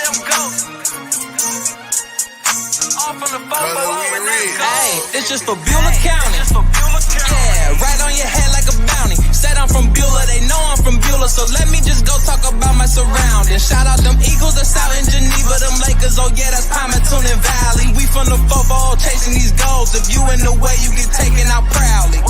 Hey, it's just for Beulah County. Yeah, right on your head like a bounty. Said I'm from Beulah, they know I'm from Beulah, so let me just go talk about my surroundings. Shout out them Eagles that's out in Geneva, them Lakers, oh yeah, that's Palmerton and Valley. We from the football chasing these goals. If you in the way, you get taken out proudly.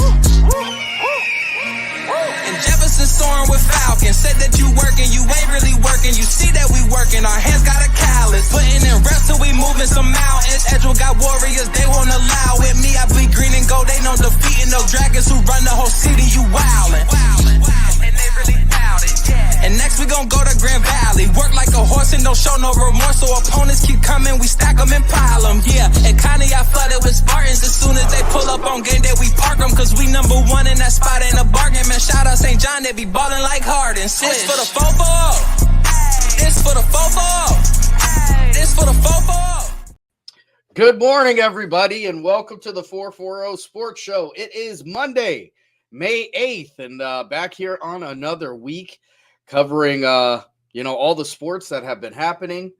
And Jefferson soaring with Falcon. Said that you working, you ain't really working. You see that we working, our hands got a callus. Putting in reps till we moving some mountains. Edgewood got warriors, they won't allow it. Me, I bleed green and gold, they know defeating those dragons who run the whole city. You wildin'. And they really doubt it, yeah. And next we gon' go to Grand Valley. Work like a horse and don't show no remorse. So opponents keep coming, we stack them and pile them, yeah. And Connie, I flooded with Spartans. As soon as they pull up on game day, we park them. Cause we number one in that spot, ain't a bargain. Man, shout out St. John, they be ballin' like Harden. This for the fofo. This for the fofo. This for the fofo. Good morning, everybody, and welcome to the 440 Sports Show. It is Monday, May 8th, and back here on another week covering, all the sports that have been happening.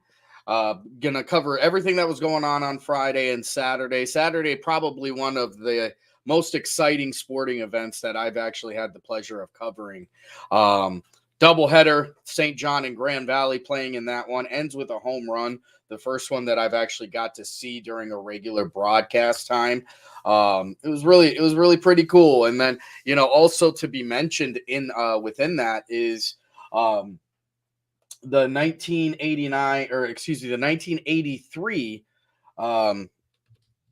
Gonna cover everything that was going on Friday and Saturday. Saturday, probably one of the most exciting sporting events that I've actually had the pleasure of covering. Doubleheader, St. John and Grand Valley playing in that one, ends with a home run. The first one that I've actually got to see during a regular broadcast time. It was really pretty cool. And then, also to be mentioned in within that is the 1983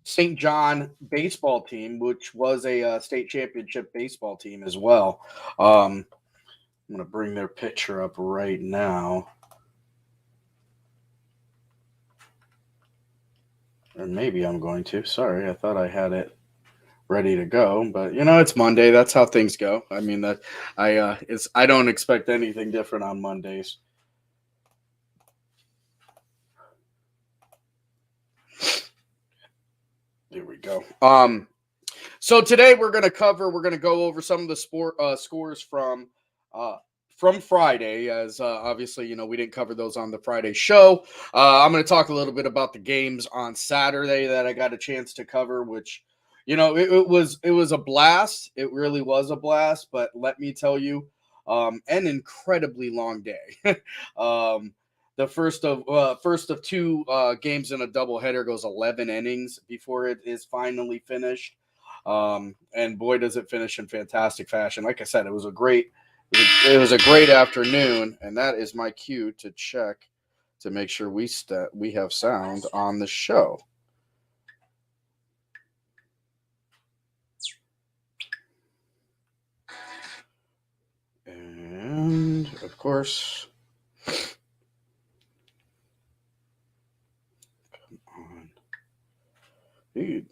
St. John baseball team, which was a state championship baseball team as well. I'm going to bring their picture up right now. Or maybe I'm going to. Sorry, I thought I had it ready to go, but it's Monday. That's how things go. I mean, I don't expect anything different on Mondays. There we go. So today we're going to go over some of the scores from Friday, as obviously, we didn't cover those on the Friday show. I'm going to talk a little bit about the games on Saturday that I got a chance to cover, which, it was a blast. It really was a blast, but let me tell you, an incredibly long day. The first of two games in a doubleheader goes 11 innings before it is finally finished. And boy, does it finish in fantastic fashion. Like I said, it was a great afternoon, and that is my cue to check to make sure we have sound on the show. And of course, come on, dude.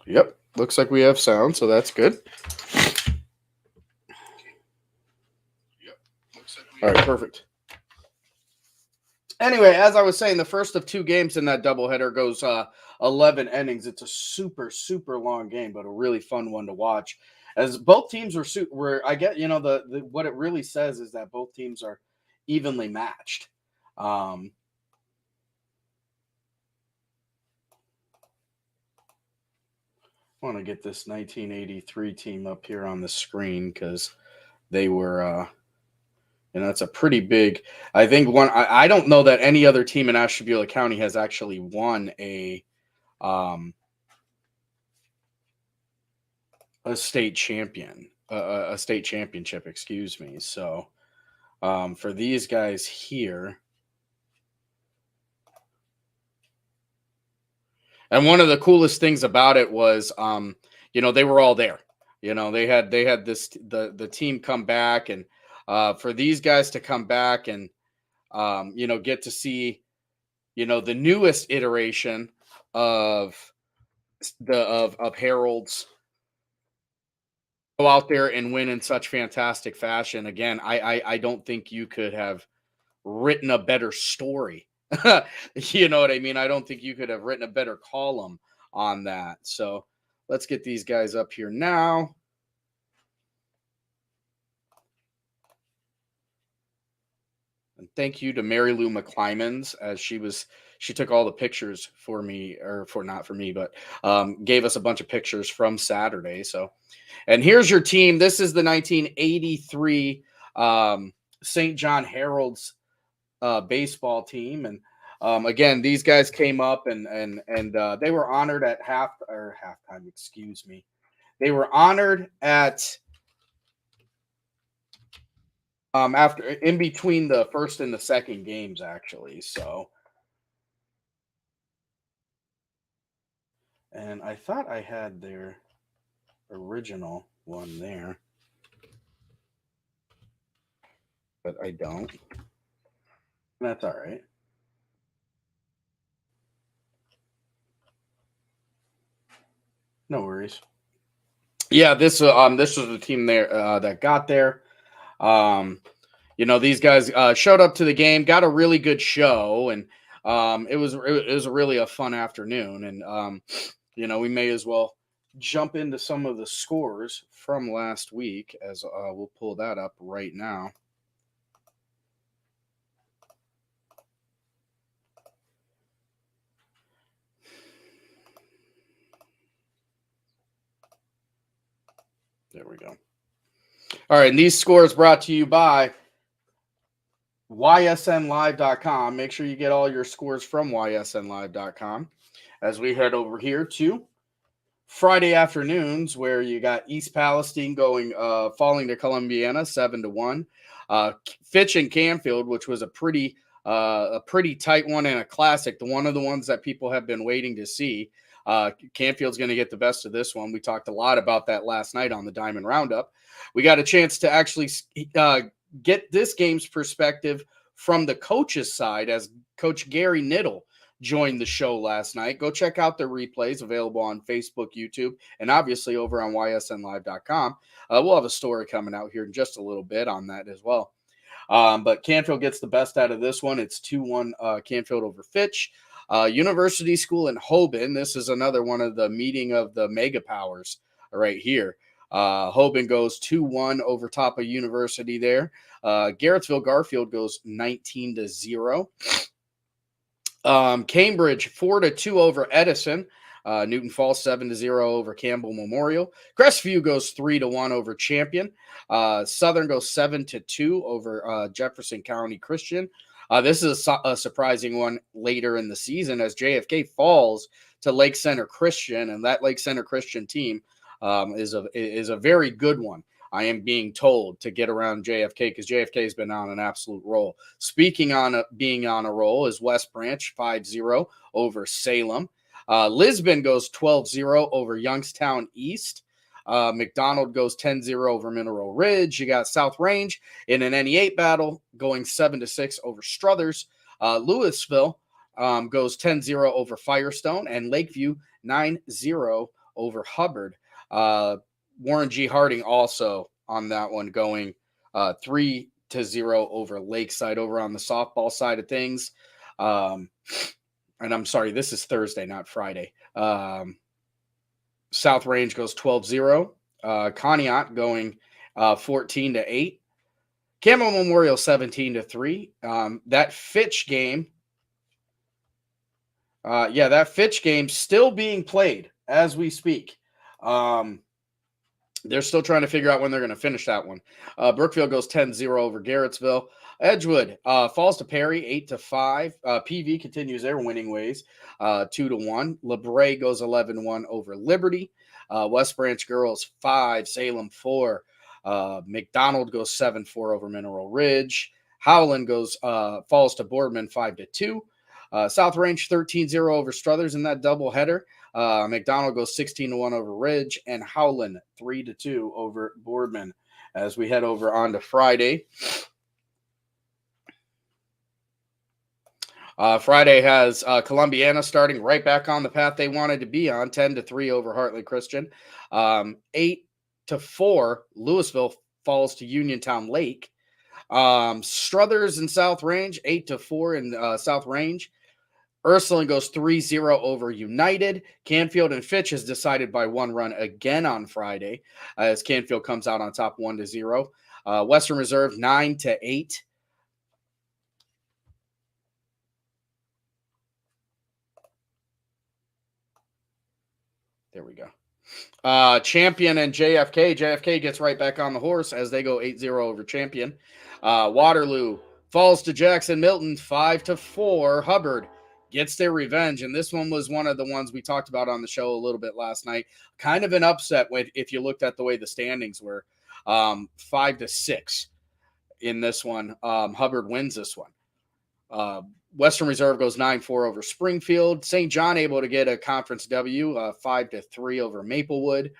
Yep, looks like we have sound, so that's good. All right, perfect. Anyway, as I was saying, the first of two games in that doubleheader goes 11 innings. It's a super, super long game, but a really fun one to watch. As both teams were I get, what it really says is that both teams are evenly matched. I want to get this 1983 team up here on the screen because they were, it's a pretty big. I think one. I don't know that any other team in Ashtabula County has actually won a state champion, a state championship. Excuse me. So, for these guys here. And one of the coolest things about it was, they were all there. They had this the team come back, and for these guys to come back and get to see, the newest iteration of Harold's go out there and win in such fantastic fashion. Again, I don't think you could have written a better story. You know what I mean? I don't think you could have written a better column on that. So let's get these guys up here now. thank you to Mary Lou McClymans, as she took all the pictures for me, or for not for me, but gave us a bunch of pictures from Saturday. So, and here's your team. This is the 1983 St. John Herald's baseball team, and again, these guys came up and they were honored at halftime. Excuse me. They were honored at after in between the first and the second games, actually. So, and I thought I had their original one there, but I don't. That's all right. No worries. Yeah, this was the team there that got there. These guys showed up to the game, got a really good show, and it was really a fun afternoon. And we may as well jump into some of the scores from last week, as we'll pull that up right now. There we go. All right, and these scores brought to you by ysnlive.com. Make sure you get all your scores from ysnlive.com as we head over here to Friday afternoons, where you got East Palestine falling to Columbiana 7-1. Fitch and Canfield, which was a pretty tight one and a classic, one of the ones that people have been waiting to see. Canfield's going to get the best of this one. We talked a lot about that last night on the Diamond Roundup. We got a chance to actually get this game's perspective from the coach's side, as Coach Gary Niddle joined the show last night. Go check out the replays available on Facebook, YouTube, and obviously over on ysnlive.com. We'll have a story coming out here in just a little bit on that as well. But Canfield gets the best out of this one. It's 2-1 Canfield over Fitch. University School in Hoban. This is another one of the meeting of the mega powers right here. Hoban goes 2-1 over top of University there. Garrettsville Garfield goes 19-0. Cambridge 4-2 over Edison. Newton Falls 7-0 over Campbell Memorial. Crestview goes 3-1 over Champion. Southern goes 7-2 over Jefferson County Christian. This is a surprising one later in the season, as JFK falls to Lake Center Christian, and that Lake Center Christian team is a very good one. I am being told to get around JFK, because JFK has been on an absolute roll. Speaking on being on a roll is West Branch 5-0 over Salem. Lisbon goes 12-0 over Youngstown East. McDonald goes 10-0 over Mineral Ridge. You got South Range in an NE8 battle going 7-6 over Struthers. Louisville goes 10-0 over Firestone, and Lakeview 9-0 over Hubbard. Warren G. Harding also on that one going 3-0 over Lakeside. Over on the softball side of things. And I'm sorry, this is Thursday, not Friday. South Range goes 12-0. Conneaut going 14-8. Campbell Memorial 17-3. That Fitch game. That Fitch game still being played as we speak. They're still trying to figure out when they're going to finish that one. Brookfield goes 10-0 over Garrettsville. Edgewood falls to Perry 8-5. PV continues their winning ways 2-1. LeBray goes 11-1 over Liberty. West Branch Girls 5, Salem 4. McDonald goes 7-4 over Mineral Ridge. Howland falls to Boardman 5-2. South Range 13-0 over Struthers in that doubleheader. McDonald goes 16-1 over Ridge, and Howland 3-2 over Boardman. As we head over on to Friday. Friday has Columbiana starting right back on the path they wanted to be on, 10-3 over Hartley Christian. 8-4, Louisville falls to Uniontown Lake. Struthers and South Range, 8-4 in South Range. Ursuline goes 3-0 over United. Canfield and Fitch is decided by one run again on Friday, as Canfield comes out on top 1-0. Western Reserve 9-8. There we go. Champion and JFK. JFK gets right back on the horse as they go 8-0 over Champion. Waterloo falls to Jackson Milton 5-4. Hubbard gets their revenge, and this one was one of the ones we talked about on the show a little bit last night. Kind of an upset if you looked at the way the standings were. 5-6 in this one. Hubbard wins this one. Western Reserve goes 9-4 over Springfield. St. John able to get a conference W, 5-3 over Maplewood.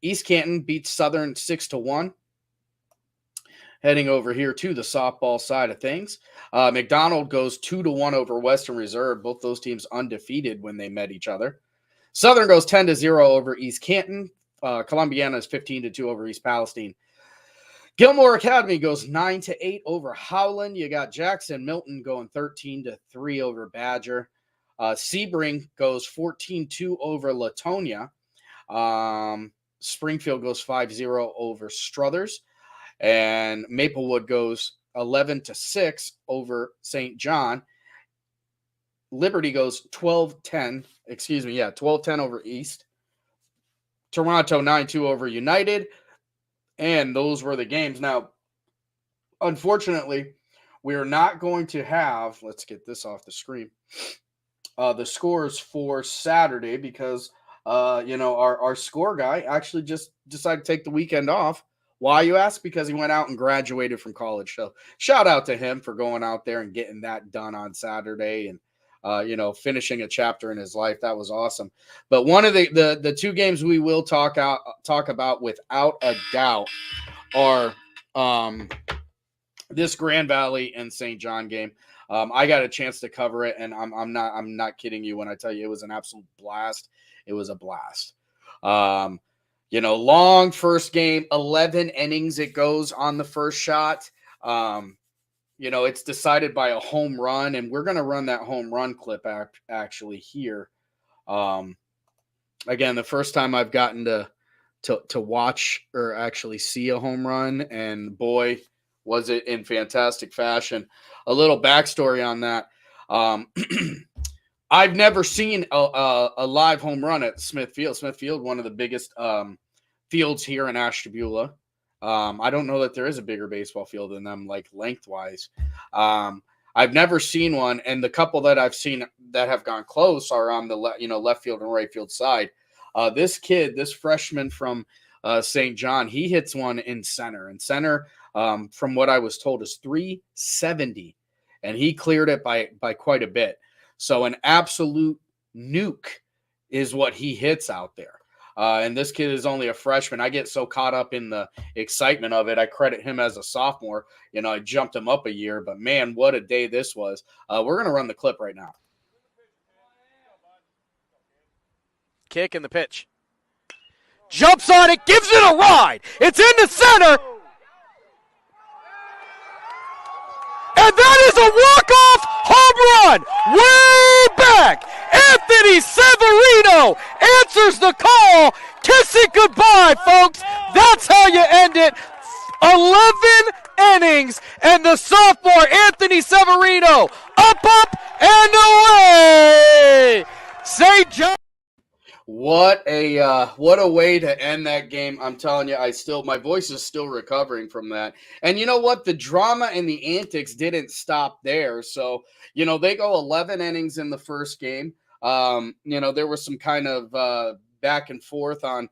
East Canton beats Southern 6-1. Heading over here to the softball side of things. McDonald goes 2-1 over Western Reserve. Both those teams undefeated when they met each other. Southern goes 10-0 over East Canton. Columbiana is 15-2 over East Palestine. Gilmore Academy goes 9-8 over Howland. You got Jackson Milton going 13-3 over Badger. Sebring goes 14-2 over Latonia. Springfield goes 5-0 over Struthers. And Maplewood goes 11-6 over St. John. Liberty goes 12-10 over East. Toronto 9-2 over United. And those were the games. Now, unfortunately, we are not going to have, let's get this off the screen, the scores for Saturday because, our score guy actually just decided to take the weekend off. Why, you ask? Because he went out and graduated from college. So shout out to him for going out there and getting that done on Saturday and, finishing a chapter in his life. That was awesome. But one of the two games we will talk about without a doubt are this Grand Valley and St. John game. I got a chance to cover it, and I'm not kidding you when I tell you it was an absolute blast. It was a blast. Long first game, 11 innings it goes on the first shot. It's decided by a home run, and we're going to run that home run clip actually here. Again, the first time I've gotten to watch or actually see a home run, and boy, was it in fantastic fashion. A little backstory on that. I've never seen a live home run at Smith Field. Smith Field, one of the biggest fields here in Ashtabula. I don't know that there is a bigger baseball field than them, like lengthwise. I've never seen one, and the couple that I've seen that have gone close are on the left field and right field side. This freshman from St. John, he hits one in center. And center, from what I was told, is 370, and he cleared it by quite a bit. So an absolute nuke is what he hits out there. And this kid is only a freshman. I get so caught up in the excitement of it. I credit him as a sophomore. I jumped him up a year, but man, what a day this was. We're going to run the clip right now. Kick and the pitch. Jumps on it, gives it a ride. It's in the center. And that is a walk-off home run way back. Anthony Severino answers the call. Kiss it goodbye, folks. That's how you end it. 11 innings, and the sophomore Anthony Severino up, and away. St. John. What a way to end that game. I'm telling you, my voice is still recovering from that. And you know what? The drama and the antics didn't stop there. So, they go 11 innings in the first game. There was some kind of back and forth on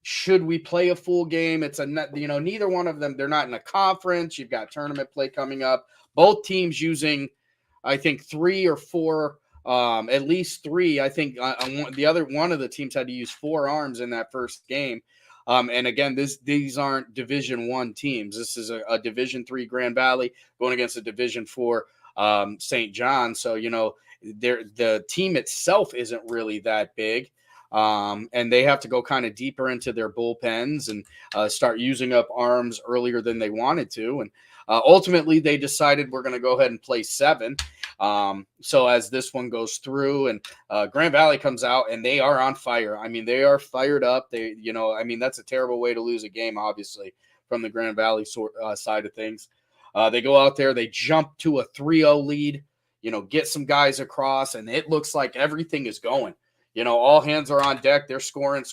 should we play a full game? It's neither one of them, they're not in a conference. You've got tournament play coming up. Both teams using, I think, 3 or 4 at least 3. I think the other one of the teams had to use 4 arms in that first game. And again, these aren't Division I teams. This is a Division III Grand Valley going against a Division IV St. John. So, the team itself isn't really that big. And they have to go kind of deeper into their bullpens and start using up arms earlier than they wanted to. And ultimately, they decided we're going to go ahead and play 7. So as this one goes through and Grand Valley comes out and they are on fire. I mean, they are fired up. That's a terrible way to lose a game, obviously, from the Grand Valley side of things. They go out there, they jump to a 3-0 lead. get some guys across, and it looks like everything is going. All hands are on deck. They're scoring,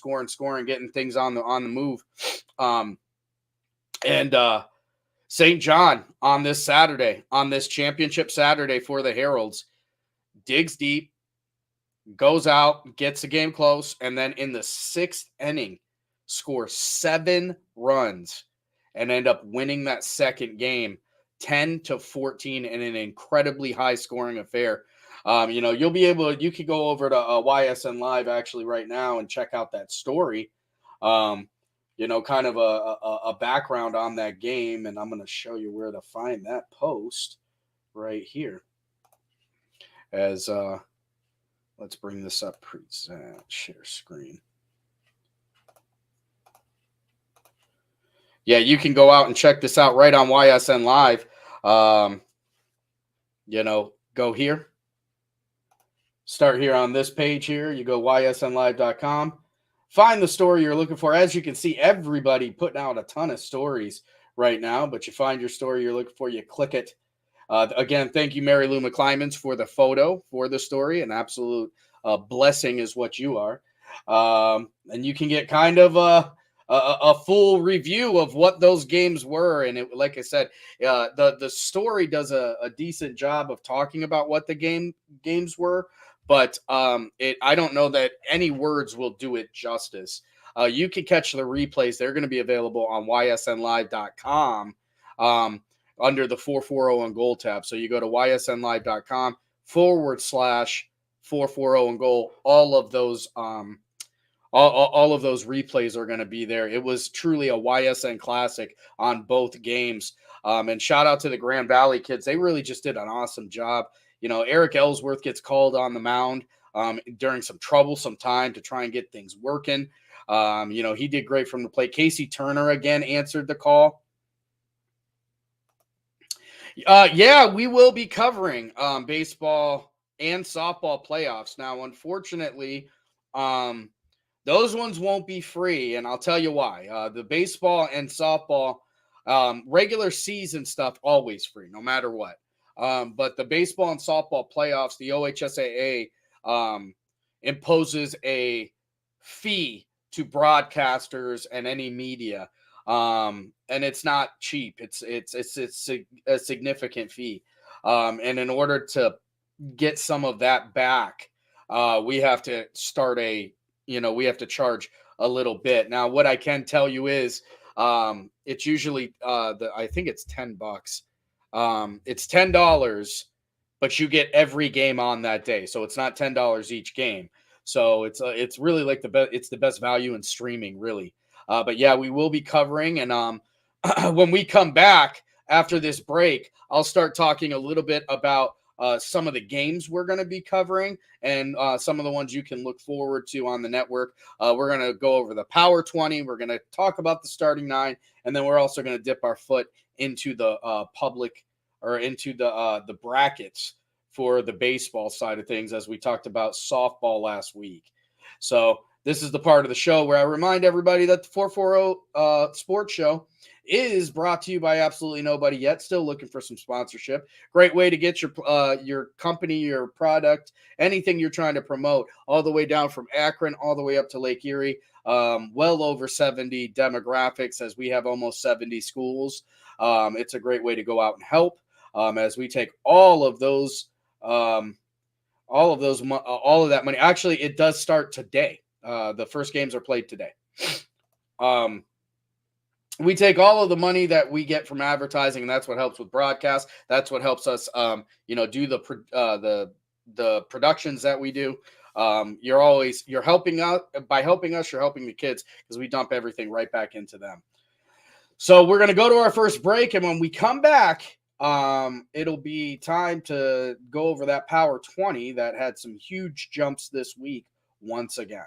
getting things on the move. St. John on this championship Saturday for the Heralds, digs deep, goes out, gets the game close, and then in the 6th inning, scores 7 runs and end up winning that second game 10-14 in an incredibly high scoring affair. You could go over to YSN Live actually right now and check out that story. Kind of a background on that game, and I'm going to show you where to find that post right here. As let's bring this up, present, share screen. Yeah, you can go out and check this out right on YSN Live. Go here. Start here on this page here. You go ysnlive.com. Find the story you're looking for. As you can see, everybody putting out a ton of stories right now, but you find your story you're looking for, you click it. Again, thank you, Mary Lou McClymans, for the photo for the story. An absolute blessing is what you are. And you can get kind of a full review of what those games were. And it, like I said, the story does a decent job of talking about what the games were. But I don't know that any words will do it justice. You can catch the replays. They're going to be available on ysnlive.com under the 440 on goal tab. So you go to ysnlive.com/440 on goal. All of those all of those replays are going to be there. It was truly a YSN classic on both games. And shout out to the Grand Valley kids. They really just did an awesome job. Eric Ellsworth gets called on the mound during some troublesome time to try and get things working. He did great from the plate. Casey Turner again answered the call. We will be covering baseball and softball playoffs. Now, unfortunately, those ones won't be free, and I'll tell you why. The baseball and softball regular season stuff, always free, no matter what. But the baseball and softball playoffs, the OHSAA imposes a fee to broadcasters and any media. And it's not cheap. It's a significant fee. And in order to get some of that back, we have to start we have to charge a little bit. Now, what I can tell you is, it's usually, I think it's $10. It's $10, but you get every game on that day. So it's not $10 each game. So it's really like it's the best value in streaming, really. But yeah, we will be covering. And when we come back after this break, I'll start talking a little bit about some of the games we're going to be covering and some of the ones you can look forward to on the network. We're going to go over the Power 20. We're going to talk about the starting 9. And then we're also going to dip our foot into the the brackets for the baseball side of things, as we talked about softball last week. So this is the part of the show where I remind everybody that the 440 Sports Show is brought to you by absolutely nobody yet. Still looking for some sponsorship. Great way to get your company, your product, anything you're trying to promote, all the way down from Akron, all the way up to Lake Erie. Well over 70 demographics, as we have almost 70 schools. It's a great way to go out and help, as we take all of that money. Actually, it does start today. The first games are played today. We take all of the money that we get from advertising, and that's what helps with broadcast. That's what helps us, do the productions that we do. You're helping out by helping us. You're helping the kids, because we dump everything right back into them. So we're going to go to our first break, and when we come back, it'll be time to go over that Power 20 that had some huge jumps this week once again.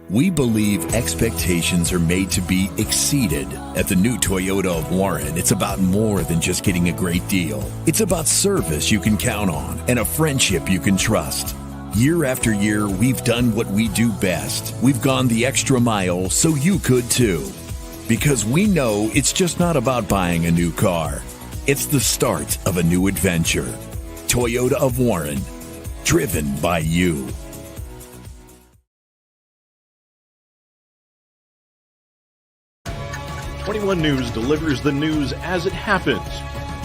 We believe expectations are made to be exceeded. At the new Toyota of Warren, it's about more than just getting a great deal. It's about service you can count on and a friendship you can trust. Year after year, we've done what we do best. We've gone the extra mile so you could too. Because we know it's just not about buying a new car. It's the start of a new adventure. Toyota of Warren. Driven by you. '21 News delivers the news as it happens,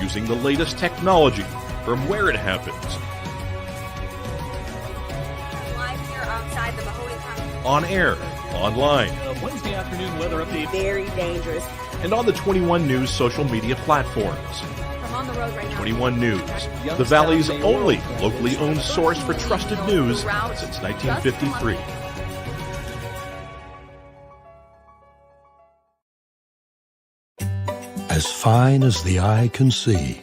using the latest technology from where it happens. Live here outside the Mahoney County. On air, online, Wednesday afternoon weather update. Very dangerous. and on the 21 News social media platforms. I'm on the road right now. 21 News, the Valley's only locally owned source for trusted news since 1953. As fine as the eye can see,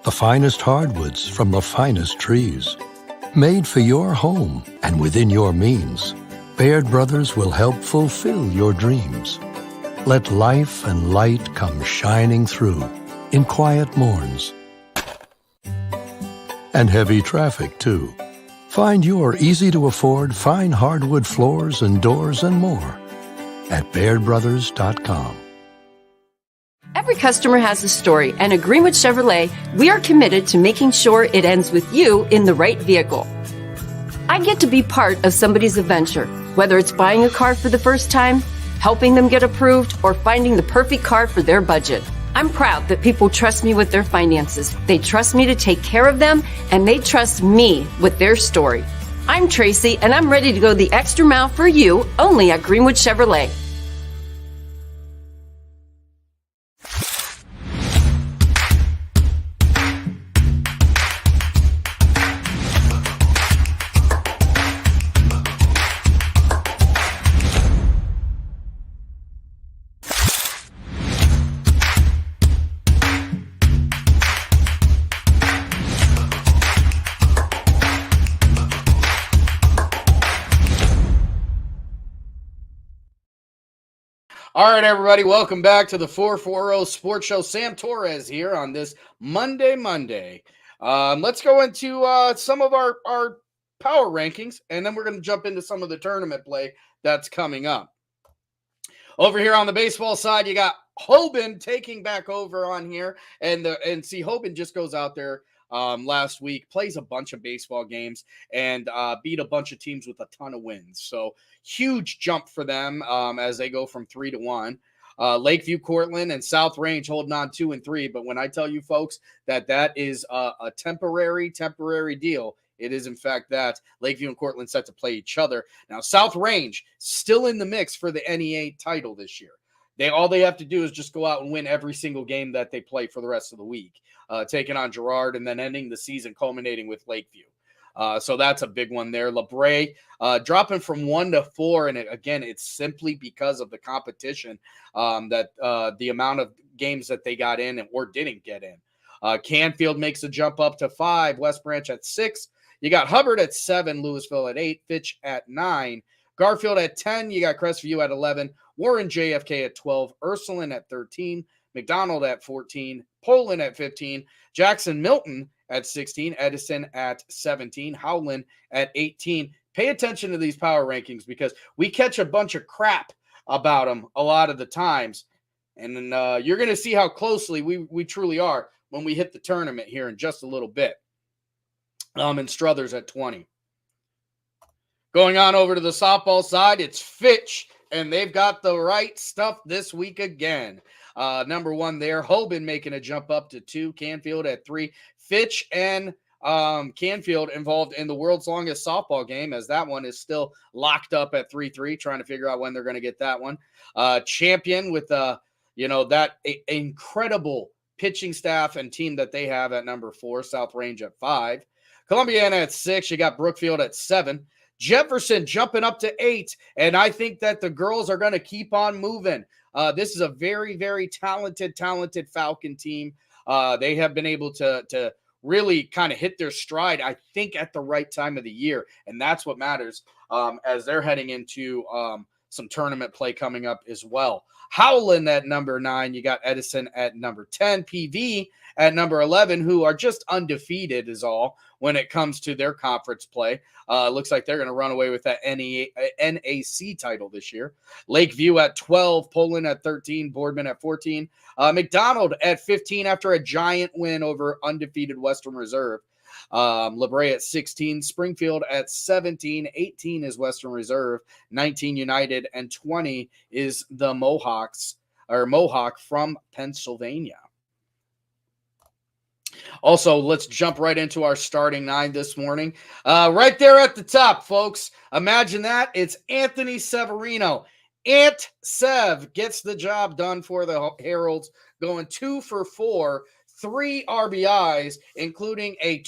the finest hardwoods from the finest trees. Made for your home and within your means, Baird Brothers will help fulfill your dreams. Let life and light come shining through in quiet morns. And heavy traffic, too. Find your easy-to-afford fine hardwood floors and doors and more at BairdBrothers.com. Every customer has a story, and at Greenwood Chevrolet, we are committed to making sure it ends with you in the right vehicle. I get to be part of somebody's adventure, whether it's buying a car for the first time, helping them get approved, or finding the perfect car for their budget. I'm proud that people trust me with their finances. They trust me to take care of them, and they trust me with their story. I'm Tracy, and I'm ready to go the extra mile for you, only at Greenwood Chevrolet. All right, everybody, welcome back to the 440 Sports Show. Sam Torres here on this Monday. Let's go into some of our power rankings, and then we're going to jump into some of the tournament play that's coming up. Over here on the baseball side, you got Hoban taking back over on here, and Hoban just goes out there last week, plays a bunch of baseball games, and beat a bunch of teams with a ton of wins. So huge jump for them as they go from 3-1. Lakeview, Cortland, and South Range holding on 2 and 3. But when I tell you folks that is a temporary deal, it is in fact that Lakeview and Cortland set to play each other. Now South Range still in the mix for the NEA title this year. All they have to do is just go out and win every single game that they play for the rest of the week, taking on Girard and then ending the season culminating with Lakeview. So that's a big one there. LeBray dropping from 1 to 4, and it's simply because of the competition that the amount of games that they got in or didn't get in. Canfield makes a jump up to 5, West Branch at 6. You got Hubbard at 7, Louisville at 8, Fitch at 9, Garfield at 10. You got Crestview at 11, Warren JFK at 12, Ursuline at 13, McDonald at 14, Poland at 15, Jackson Milton at 16, Edison at 17, Howland at 18. Pay attention to these power rankings because we catch a bunch of crap about them a lot of the times. And then you're going to see how closely we truly are when we hit the tournament here in just a little bit. And Struthers at 20. Going on over to the softball side, it's Fitch, and they've got the right stuff this week again. Number 1 there, Hoban making a jump up to 2, Canfield at 3. Fitch and Canfield involved in the world's longest softball game, as that one is still locked up at 3-3, trying to figure out when they're going to get that one. Champion with that incredible pitching staff and team that they have at number 4, South Range at 5. Columbiana at 6. You got Brookfield at 7. Jefferson jumping up to 8, and I think that the girls are going to keep on moving. This is a very, very talented Falcon team. They have been able to really kind of hit their stride, I think, at the right time of the year, and that's what matters as they're heading into some tournament play coming up as well. Howland at number 9. You got Edison at number 10. PV at number 11, who are just undefeated is all when it comes to their conference play. Looks like they're going to run away with that NAC title this year. Lakeview at 12, Poland at 13, Boardman at 14, McDonald at 15 after a giant win over undefeated Western Reserve. La Brea at 16, Springfield at 17, 18 is Western Reserve, 19 United, and 20 is the Mohawk from Pennsylvania. Also, let's jump right into our starting 9 this morning. Right there at the top, folks. Imagine that. It's Anthony Severino. Ant Sev gets the job done for the Heralds, going 2 for 4, 3 RBIs, including a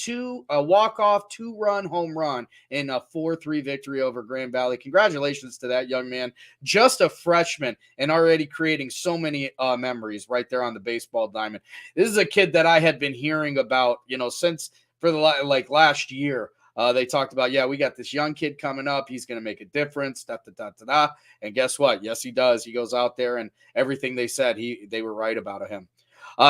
walk-off 2-run home run in a 4-3 victory over Grand Valley. Congratulations to that young man. Just a freshman and already creating so many memories right there on the baseball diamond. This is a kid that I had been hearing about, since for the last year. They talked about, we got this young kid coming up. He's going to make a difference. And guess what? Yes, he does. He goes out there, and everything they said, they were right about him.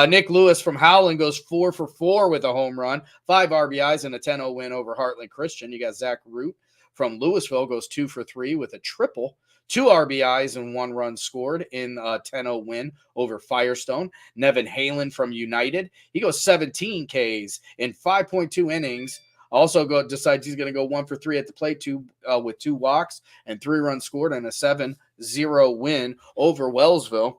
Nick Lewis from Howland goes 4 for 4 with a home run, 5 RBIs, and a 10-0 win over Heartland Christian. You got Zach Root from Louisville goes 2 for 3 with a triple, 2 RBIs and 1 run scored in a 10-0 win over Firestone. Nevin Halen from United, he goes 17 Ks in 5.2 innings. Also decides he's going to go 1 for 3 at the plate, with 2 walks and 3 runs scored and a 7-0 win over Wellsville.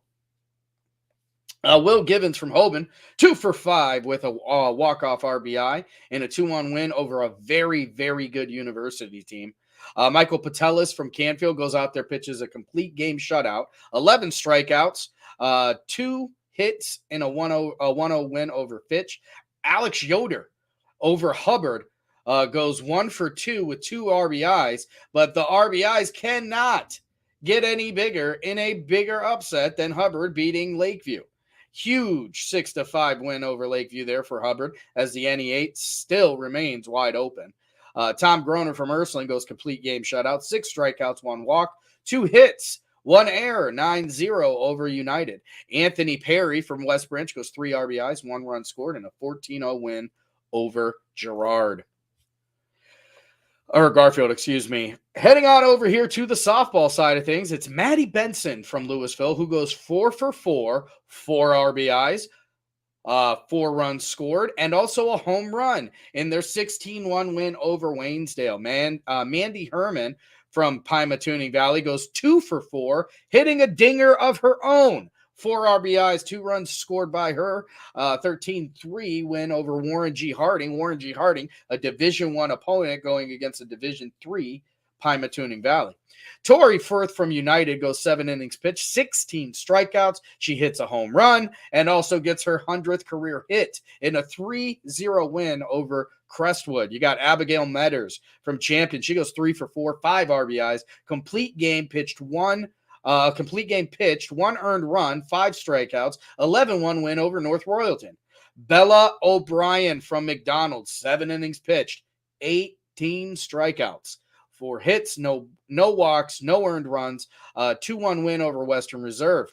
Will Givens from Hoban, 2 for 5 with a walk-off RBI and a 2-1 win over a very, very good university team. Michael Patelis from Canfield goes out there, pitches a complete game shutout, 11 strikeouts, 2 hits, and a 1-0 win over Fitch. Alex Yoder over Hubbard goes 1 for 2 with 2 RBIs, but the RBIs cannot get any bigger in a bigger upset than Hubbard beating Lakeview. Huge 6-5 win over Lakeview there for Hubbard, as the NE8 still remains wide open. Tom Groner from Ursuline goes complete game shutout, 6 strikeouts, 1 walk, 2 hits, 1 error, 9-0 over United. Anthony Perry from West Branch goes 3 RBIs, 1 run scored, and a 14-0 win over Garfield, excuse me. Heading on over here to the softball side of things, it's Maddie Benson from Louisville, who goes 4 for 4, 4 RBIs, 4 runs scored, and also a home run in their 16-1 win over Waynesdale. Mandy Herman from Pymatuning Valley goes 2 for 4, hitting a dinger of her own. 4 RBIs, 2 runs scored by her. 13-3 win over Warren G. Harding. Warren G. Harding, a Division I opponent going against a Division III Pymatuning Valley. Tori Firth from United goes 7 innings pitched, 16 strikeouts. She hits a home run and also gets her 100th career hit in a 3-0 win over Crestwood. You got Abigail Metters from Champion. She goes 3 for 4, 5 RBIs, complete game pitched, 1 earned run, 5 strikeouts, 11-1 win over North Royalton. Bella O'Brien from McDonald, 7 innings pitched, 18 strikeouts, 4 hits, no walks, no earned runs, 2-1 win over Western Reserve.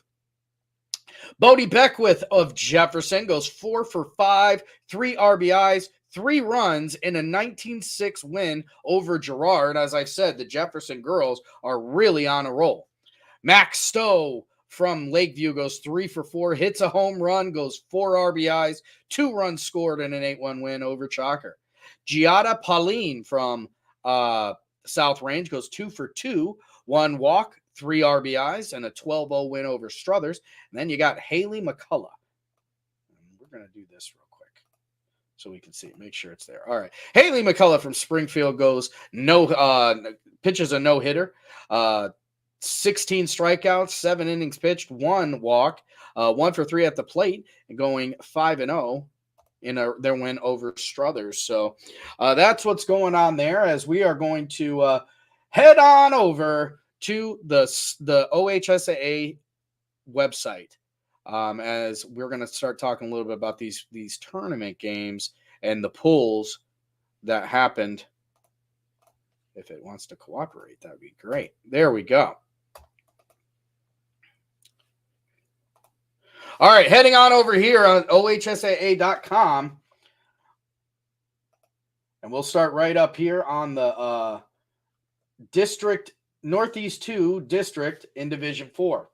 Bodie Beckwith of Jefferson goes 4 for 5, 3 RBIs, 3 runs in a 19-6 win over Girard. As I've said, the Jefferson girls are really on a roll. Max Stowe from Lakeview goes 3 for 4, hits a home run, goes 4 RBIs, 2 runs scored in an 8-1 win over Chalker. Giada Pauline from South Range goes 2 for 2, 1 walk, 3 RBIs, and a 12-0 win over Struthers. And then you got Haley McCullough. We're going to do this real quick so we can see it. Make sure it's there. All right. Haley McCullough from Springfield goes pitches a no-hitter. 16 strikeouts, 7 innings pitched, 1 walk, 1 for 3 at the plate, and going 5-0 in their win over Struthers. So that's what's going on there, as we are going to head on over to the OHSAA website, as we're going to start talking a little bit about these tournament games and the pools that happened. If it wants to cooperate, that'd be great. There we go. All right, heading on over here on OHSAA.com. And we'll start right up here on the District Northeast 2 District in Division 4.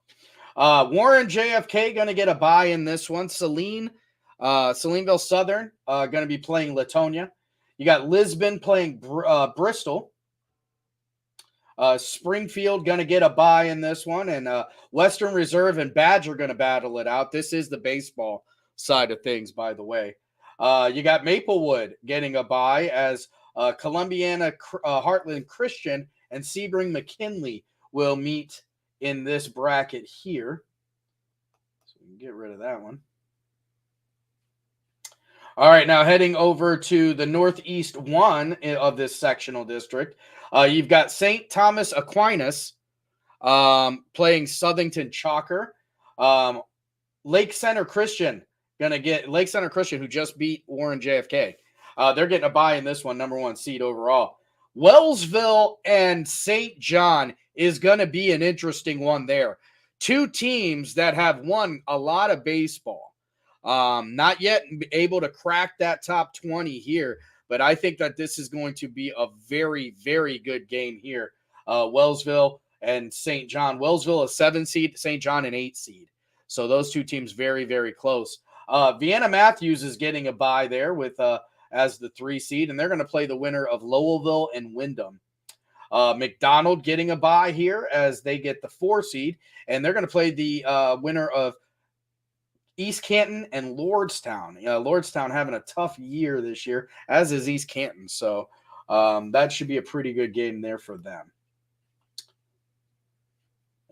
Warren JFK going to get a bye in this one. Salineville Southern going to be playing Latonia. You got Lisbon playing Bristol. Springfield going to get a bye in this one, and Western Reserve and Badger going to battle it out. This is the baseball side of things, by the way. You got Maplewood getting a bye as Columbiana Heartland Christian and Sebring McKinley will meet in this bracket here. So we can get rid of that one. All right, now heading over to the Northeast 1 of this sectional district. You've got St. Thomas Aquinas playing Southington Chalker. Lake Center Christian who just beat Warren JFK. They're getting a bye in this one, number 1 seed overall. Wellsville and St. John is going to be an interesting one there. 2 teams that have won a lot of baseball. Not yet able to crack that top 20 here, but I think that this is going to be a very, very good game here. Wellsville and St. John. Wellsville a 7 seed, St. John an 8 seed. So those 2 teams very, very close. Vienna Matthews is getting a bye there with as the 3 seed, and they're going to play the winner of Lowellville and Wyndham. McDonald getting a bye here as they get the 4 seed, and they're going to play the winner of East Canton and Lordstown. Lordstown having a tough year this year, as is East Canton. So that should be a pretty good game there for them.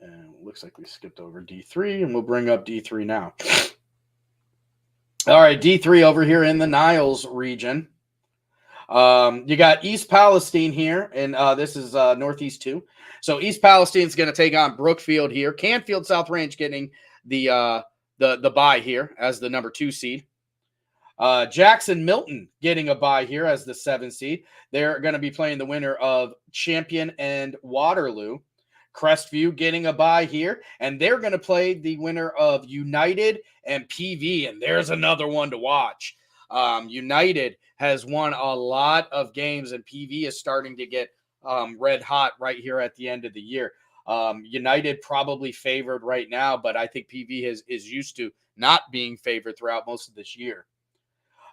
And it looks like we skipped over D3, and we'll bring up D3 now. All right, D3 over here in the Niles region. You got East Palestine here, and this is Northeast 2. So East Palestine is going to take on Brookfield here. Canfield South Range getting the bye here as the number 2 seed. Jackson Milton getting a bye here as the 7 seed. They're going to be playing the winner of Champion and Waterloo. Crestview getting a bye here, and they're going to play the winner of United and PV, and there's another one to watch. United has won a lot of games, and PV is starting to get red hot right here at the end of the year. United probably favored right now, but I think PV is used to not being favored throughout most of this year.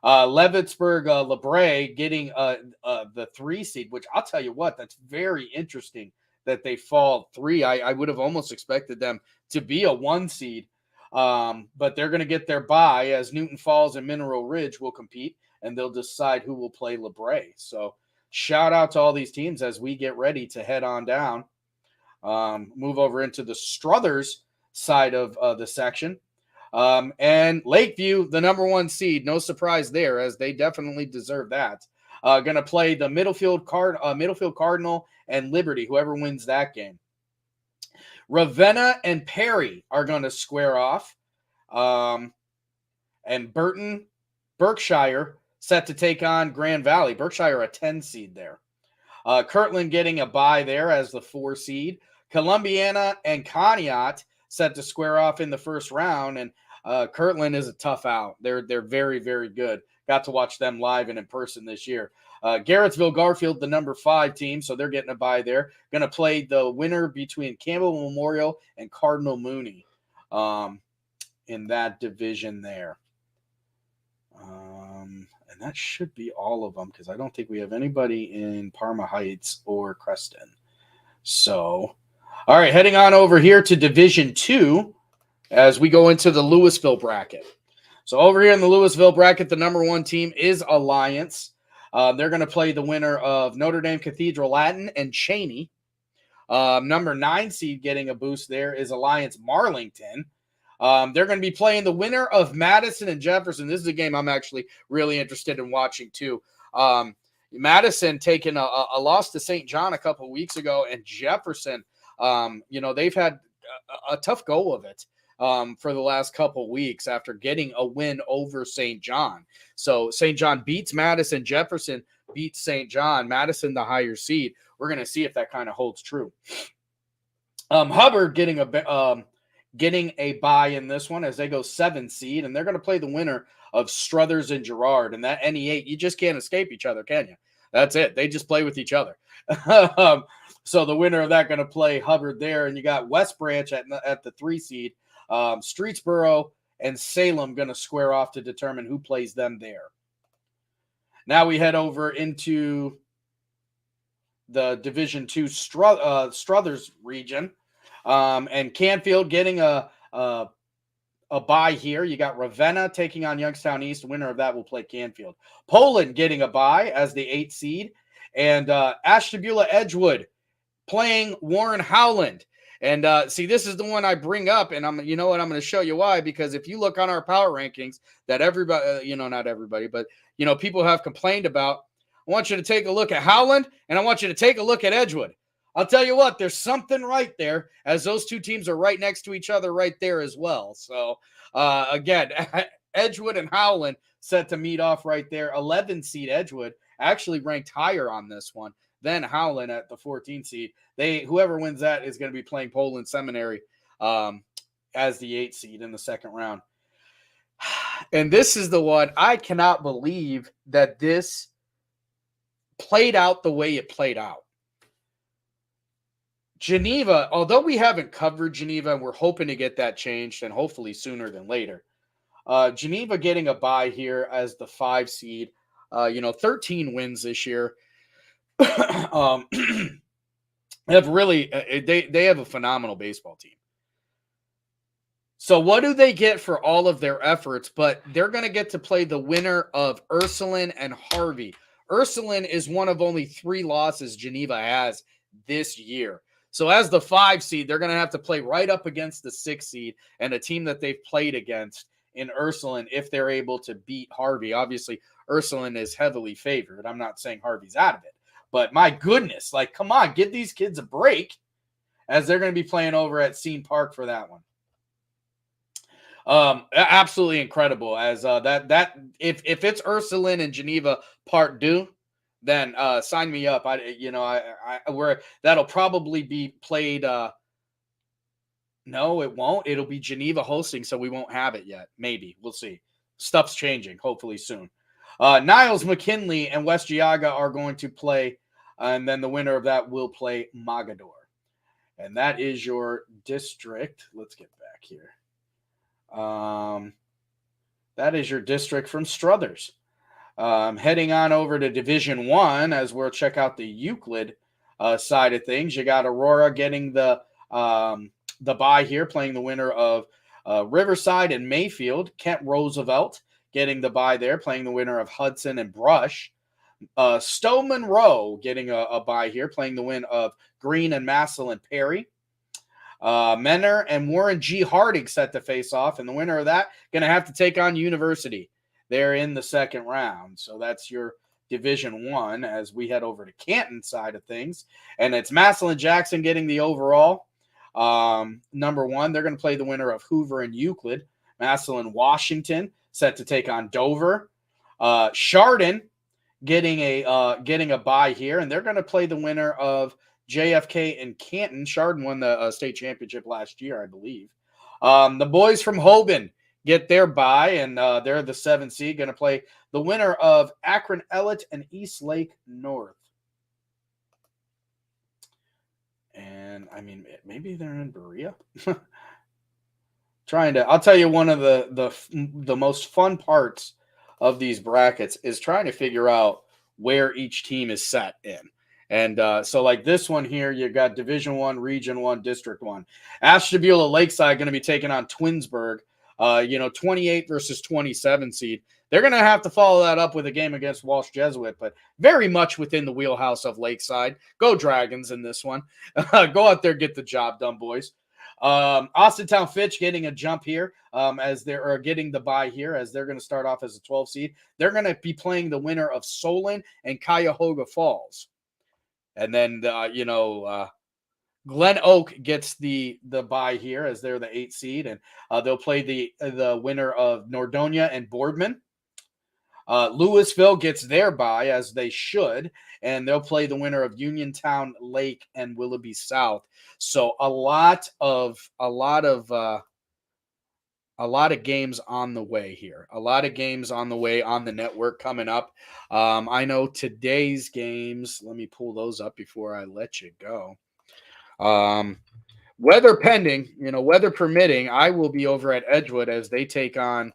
Leavittsburg LeBray getting the 3 seed, which I'll tell you what, that's very interesting that they fall 3. I would have almost expected them to be a 1 seed, but they're going to get their bye as Newton Falls and Mineral Ridge will compete, and they'll decide who will play LeBray. So shout out to all these teams as we get ready to head on down. Move over into the Struthers side of the section. And Lakeview, the number 1 seed, no surprise there, as they definitely deserve that. Going to play the Middlefield Cardinal and Liberty, whoever wins that game. Ravenna and Perry are going to square off. And Berkshire set to take on Grand Valley. Berkshire a 10 seed there. Kirtland getting a bye there as the 4 seed. Columbiana and Conneaut set to square off in the first round, and Kirtland is a tough out. They're very, very good. Got to watch them live and in person this year. Garrettsville Garfield, the number 5 team, so they're getting a bye there. Going to play the winner between Campbell Memorial and Cardinal Mooney in that division there. And that should be all of them, because I don't think we have anybody in Parma Heights or Creston. So, all right, heading on over here to Division 2 as we go into the Louisville bracket. So over here in the Louisville bracket, the number 1 team is Alliance. They're going to play the winner of Notre Dame Cathedral Latin and Cheney. Number 9 seed getting a boost there is Alliance Marlington. They're going to be playing the winner of Madison and Jefferson. This is a game I'm actually really interested in watching too. Madison taking a loss to St. John a couple of weeks ago, and Jefferson, they've had a tough go of it for the last couple of weeks after getting a win over St. John. So St. John beats Madison, Jefferson beats St. John, Madison the higher seed. We're going to see if that kind of holds true. Hubbard getting a bye in this one as they go 7 seed, and they're going to play the winner of Struthers and Girard. And that NE8, you just can't escape each other, can you? That's it. They just play with each other. So the winner of that going to play Hubbard there. And you got West Branch at the 3 seed. Streetsboro and Salem going to square off to determine who plays them there. Now we head over into the Division II Struthers region. And Canfield getting a bye here. You got Ravenna taking on Youngstown East. Winner of that will play Canfield. Poland getting a bye as the 8th seed. And Ashtabula Edgewood playing Warren Howland. And see, this is the one I bring up, and you know what, I'm going to show you why, because if you look on our power rankings that everybody, not everybody, but, people have complained about, I want you to take a look at Howland, and I want you to take a look at Edgewood. I'll tell you what, there's something right there, as those two teams are right next to each other right there as well. So, again, Edgewood and Howland set to meet off right there. 11 seed Edgewood actually ranked higher on this one than Howland at the 14 seed. Whoever wins that is going to be playing Poland Seminary as the 8 seed in the second round. And this is the one I cannot believe that this played out the way it played out. Geneva, although we haven't covered Geneva, and we're hoping to get that changed and hopefully sooner than later. Geneva getting a bye here as the 5 seed. 13 wins this year. Have really they have a phenomenal baseball team. So what do they get for all of their efforts? But they're going to get to play the winner of Ursuline and Harvey. Ursuline is one of only 3 losses Geneva has this year. So as the 5 seed, they're going to have to play right up against the 6 seed and a team that they've played against in Ursuline if they're able to beat Harvey. Obviously, Ursuline is heavily favored. I'm not saying Harvey's out of it. But my goodness, come on, give these kids a break as they're going to be playing over at Scene Park for that one. Absolutely incredible. As if it's Ursuline and Geneva part 2, then sign me up. That'll probably be played. No, it won't. It'll be Geneva hosting, so we won't have it yet. Maybe we'll see. Stuff's changing. Hopefully soon. Niles McKinley and West Geauga are going to play, and then the winner of that will play Mogador. And that is your district. Let's get back here. That is your district from Struthers. Heading on over to Division 1 as we'll check out the Euclid side of things. You got Aurora getting the bye here, playing the winner of Riverside and Mayfield. Kent Roosevelt getting the bye there, playing the winner of Hudson and Brush. Stowe Monroe getting a bye here, playing the win of Green and Massillon Perry. Menor and Warren G. Harding set to face off, and the winner of that going to have to take on University. They're in the second round. So that's your Division 1 as we head over to Canton side of things. And it's Massillon Jackson getting the overall. Number 1, they're going to play the winner of Hoover and Euclid. Massillon Washington set to take on Dover. Chardon getting a bye here, and they're going to play the winner of JFK and Canton. Chardon won the state championship last year, I believe. The boys from Hoban get their bye, and they're the 7th seed, going to play the winner of Akron Ellet and East Lake North. And I mean, maybe they're in Berea. I'll tell you, one of the most fun parts of these brackets is trying to figure out where each team is set in. And so like this one here, you got Division 1, Region 1, District 1. Ashtabula Lakeside going to be taking on Twinsburg, 28 versus 27 seed. They're going to have to follow that up with a game against Walsh Jesuit, but very much within the wheelhouse of Lakeside. Go Dragons in this one. Go out there, get the job done, boys. Austintown Fitch getting a jump here as they're getting the bye here as they're going to start off as a 12 seed. They're going to be playing the winner of Solon and Cuyahoga Falls. And then, Glen Oak gets the bye here as they're the 8th seed, and they'll play the winner of Nordonia and Boardman. Louisville gets their bye, as they should, and they'll play the winner of Uniontown Lake and Willoughby South. So a lot of games on the way here. A lot of games on the way on the network coming up. I know today's games. Let me pull those up before I let you go. Weather pending, weather permitting, I will be over at Edgewood as they take on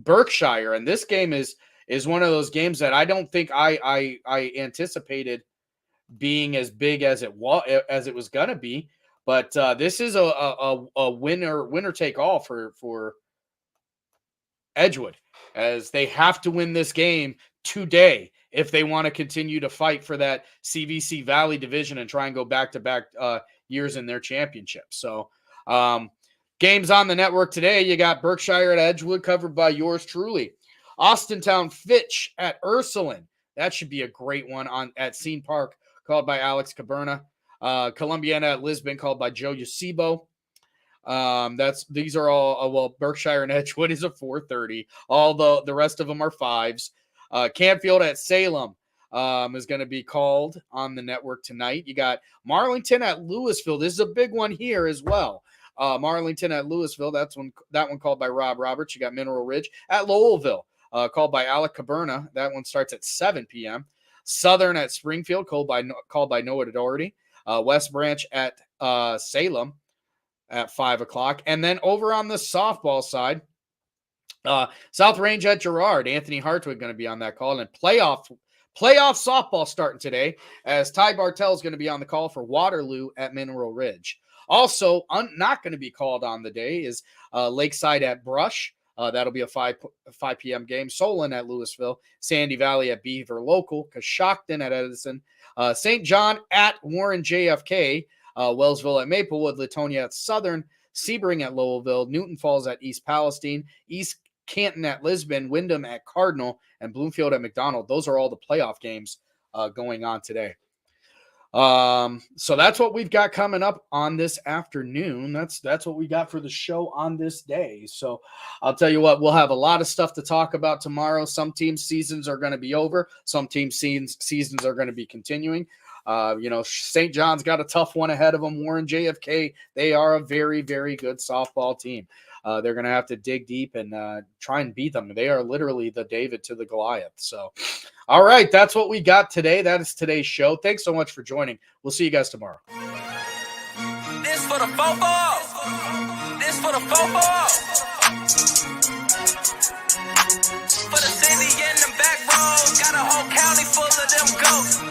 Berkshire, and this game is is one of those games that I don't think I anticipated being as big as it was going to be. But this is a winner take all for Edgewood, as they have to win this game today if they want to continue to fight for that CVC Valley division and try and go back-to-back years in their championship. So games on the network today, you got Berkshire at Edgewood, covered by yours truly. Austintown Fitch at Ursuline. That should be a great one at Scene Park, called by Alex Caberna. Columbiana at Lisbon, called by Joe Yusibo. These are all Berkshire and Edgewood is a 4:30. All the rest of them are 5s. Canfield at Salem is going to be called on the network tonight. You got Marlington at Louisville. This is a big one here as well. Marlington at Louisville. That one called by Rob Roberts. You got Mineral Ridge at Lowellville, called by Alec Caberna. That one starts at 7 p.m. Southern at Springfield, called by Noah Doherty. West Branch at Salem at 5 o'clock. And then over on the softball side, South Range at Girard. Anthony Hartwig going to be on that call. And playoff softball starting today, as Ty Bartell is going to be on the call for Waterloo at Mineral Ridge. Also, not going to be called on the day is Lakeside at Brush. That'll be a 5 p.m. game. Solon at Louisville. Sandy Valley at Beaver Local. Coshocton at Edison. St. John at Warren JFK. Wellsville at Maplewood. Latonia at Southern. Sebring at Lowellville. Newton Falls at East Palestine. East Canton at Lisbon. Wyndham at Cardinal. And Bloomfield at McDonald. Those are all the playoff games going on today. So that's what we've got coming up on this afternoon. That's what we got for the show on this day. So I'll tell you what, we'll have a lot of stuff to talk about tomorrow. Some teams' seasons are going to be over. Some teams' seasons are going to be continuing. St. John's got a tough one ahead of them. Warren JFK, they are a very, very good softball team. They're going to have to dig deep and try and beat them. They are literally the David to the Goliath. So, all right, that's what we got today. That is today's show. Thanks so much for joining. We'll see you guys tomorrow. This for the football. This for the football. For the city and the back roads, got a whole county full of them goats.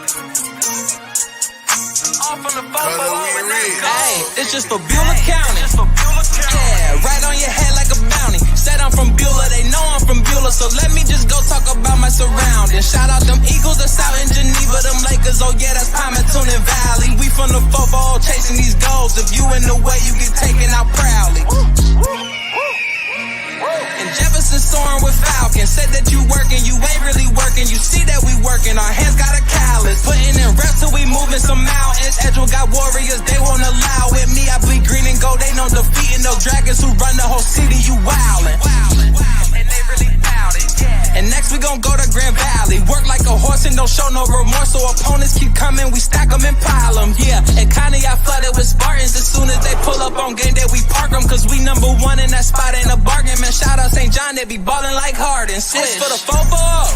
All from the football. Hey, it's just for Beulah County. Yeah, right on your head like a bounty. Said I'm from Beulah, they know I'm from Beulah, so let me just go talk about my surroundings. Shout out them Eagles that's out in Geneva, them Lakers, oh yeah, that's Palmerton and Valley. We from the football chasing these goals. If you in the way, you get taken out proudly. And Jefferson soaring with Falcon. Said that you working, you ain't really working. You see that we working, our hands got a callus. Putting in reps till we moving some mountains. Edgewood got warriors, they won't allow it. Me, I bleed green and gold, they know defeating those dragons who run the whole city. You wildin'. And they really bout it, yeah. And next we gon' go to Grand Valley. Work like a horse and don't show no remorse. So opponents keep coming, we stack them and pile them, yeah. And Connie, I flooded with Spartans. As soon as they pull up on game day, we park them. Cause we number one in that spot, ain't a bargain. Man, shout out St. John, they be ballin' like Harden. Switch for the football.